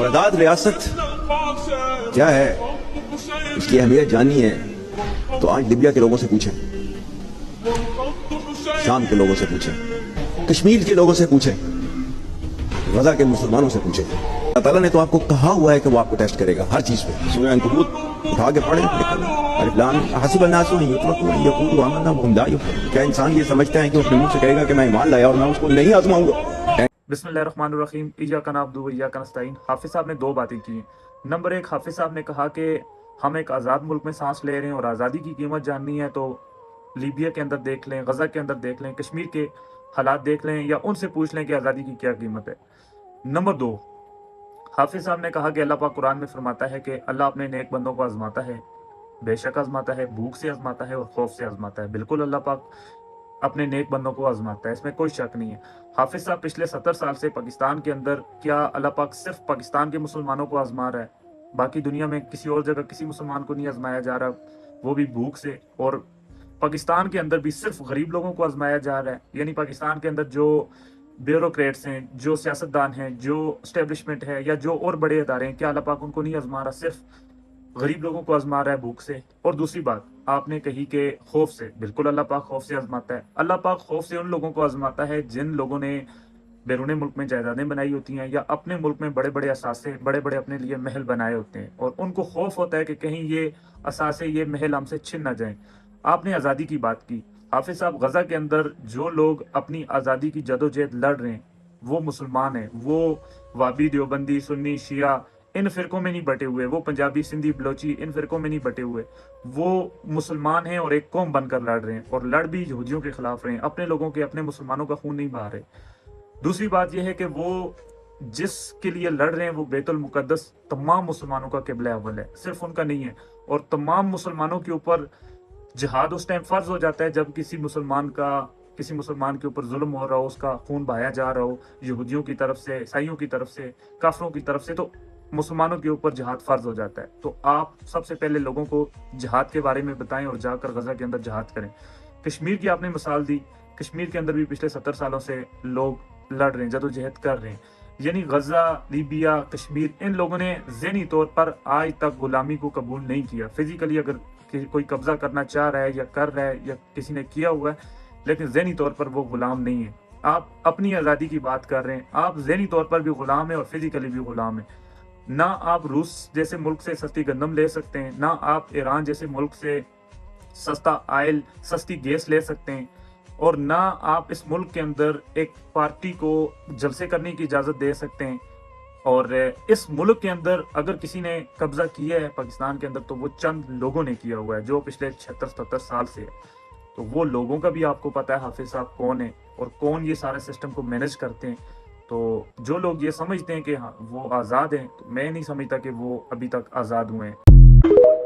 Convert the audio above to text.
اور آزاد ریاست کیا ہے اس کی اہمیت جاننی ہے تو آج لیبیا کے لوگوں سے پوچھیں، شام کے لوگوں سے پوچھیں، کشمیر کے لوگوں سے پوچھیں، غزہ کے مسلمانوں سے پوچھیں۔ اللہ تعالیٰ نے تو آپ کو کہا ہوا ہے کہ وہ آپ کو ٹیسٹ کرے گا ہر چیز پہ۔ سورہ عنکبوت اٹھا کے پڑھیں، الف لام حسب الناس ان یترکوا ان یقولوا آمنا وهم لا یفتنون۔ کیا انسان یہ سمجھتا ہے کہ اپنے منہ سے کہے گا کہ میں ایمان لایا اور میں اس کو نہیں آزماؤں گا؟ بسم اللہ الرحمن الرحیم، ایاک نعبد و ایاک نستعین۔ حافظ صاحب نے دو باتیں کی ہیں۔ نمبر ایک، حافظ صاحب نے کہا کہ ہم ایک آزاد ملک میں سانس لے رہے ہیں اور آزادی کی قیمت جاننی ہے تو لیبیا کے اندر دیکھ لیں، غزہ کے اندر دیکھ لیں، کشمیر کے حالات دیکھ لیں یا ان سے پوچھ لیں کہ آزادی کی کیا قیمت ہے۔ نمبر دو، حافظ صاحب نے کہا کہ اللہ پاک قرآن میں فرماتا ہے کہ اللہ اپنے نیک بندوں کو آزماتا ہے، بے شک آزماتا ہے، بھوک سے آزماتا ہے اور خوف سے آزماتا ہے۔ بالکل اللہ پاک اپنے نیک بندوں کو آزماتا ہے، اس میں کوئی شک نہیں ہے۔ حافظ صاحب پچھلے 70 سال سے پاکستان کے اندر، کیا اللہ پاک صرف پاکستان کے مسلمانوں کو آزما رہا ہے؟ باقی دنیا میں کسی اور جگہ کسی مسلمان کو نہیں آزمایا جا رہا، وہ بھی بھوک سے؟ اور پاکستان کے اندر بھی صرف غریب لوگوں کو آزمایا جا رہا ہے؟ یعنی پاکستان کے اندر جو بیوروکریٹس ہیں، جو سیاستدان ہیں، جو اسٹیبلشمنٹ ہے یا جو اور بڑے ادارے ہیں، کیا اللہ پاک ان کو نہیں آزما رہا؟ صرف غریب لوگوں کو آزما رہا ہے بھوک سے۔ اور دوسری بات آپ نے کہی کہ خوف سے، بالکل اللہ پاک خوف سے آزماتا ہے۔ اللہ پاک خوف سے ان لوگوں کو آزماتا ہے جن لوگوں نے بیرون ملک میں جائیدادیں بنائی ہوتی ہیں یا اپنے ملک میں بڑے بڑے اثاثے، بڑے بڑے اپنے لیے محل بنائے ہوتے ہیں، اور ان کو خوف ہوتا ہے کہ کہیں یہ اثاثے، یہ محل ہم سے چھن نہ جائیں۔ آپ نے آزادی کی بات کی، حافظ صاحب غزہ کے اندر جو لوگ اپنی آزادی کی جدوجہد لڑ رہے ہیں وہ مسلمان ہیں، وہ وابی، دیوبندی، سنی، شیعہ ان فرقوں میں نہیں بٹے ہوئے، وہ پنجابی، سندھی، بلوچی ان فرقوں میں نہیں بٹے ہوئے، وہ مسلمان ہیں اور ایک قوم بن کر لڑ رہے ہیں، اور لڑ بھی یہودیوں کے خلاف رہے ہیں، اپنے لوگوں کے، اپنے مسلمانوں کا خون نہیں بہا رہے۔ دوسری بات یہ ہے کہ وہ جس کے لیے لڑ رہے ہیں وہ بیت المقدس تمام مسلمانوں کا قبلہ اول ہے، صرف ان کا نہیں ہے، اور تمام مسلمانوں کے اوپر جہاد اس ٹائم فرض ہو جاتا ہے جب کسی مسلمان کے اوپر ظلم ہو رہا ہو، اس کا خون بہایا جا رہا ہو، یہودیوں کی طرف سے، عیسائیوں کی طرف سے، کافروں کی طرف سے، تو مسلمانوں کے اوپر جہاد فرض ہو جاتا ہے۔ تو آپ سب سے پہلے لوگوں کو جہاد کے بارے میں بتائیں اور جا کر غزہ کے اندر جہاد کریں۔ کشمیر کی آپ نے مثال دی، کشمیر کے اندر بھی پچھلے 70 سالوں سے لوگ لڑ رہے ہیں، جدوجہد کر رہے ہیں۔ یعنی غزہ، لیبیا، کشمیر، ان لوگوں نے ذہنی طور پر آج تک غلامی کو قبول نہیں کیا۔ فزیکلی اگر کوئی قبضہ کرنا چاہ رہا ہے یا کر رہا ہے یا کسی نے کیا ہوا ہے، لیکن ذہنی طور پر وہ غلام نہیں ہے۔ آپ اپنی آزادی کی بات کر رہے ہیں، آپ ذہنی طور پر بھی غلام ہیں اور فزیکلی بھی غلام ہیں۔ نہ آپ روس جیسے ملک سے سستی گندم لے سکتے ہیں، نہ آپ ایران جیسے ملک سے سستا آئل، سستی گیس لے سکتے ہیں، اور نہ آپ اس ملک کے اندر ایک پارٹی کو جلسے کرنے کی اجازت دے سکتے ہیں۔ اور اس ملک کے اندر اگر کسی نے قبضہ کیا ہے پاکستان کے اندر تو وہ چند لوگوں نے کیا ہوا ہے جو پچھلے 76-77 سال سے ہے۔ تو وہ لوگوں کا بھی آپ کو پتہ ہے حافظ صاحب کون ہیں اور کون یہ سارے سسٹم کو مینج کرتے ہیں۔ تو جو لوگ یہ سمجھتے ہیں کہ وہ آزاد ہیں، تو میں نہیں سمجھتا کہ وہ ابھی تک آزاد ہوئے ہیں۔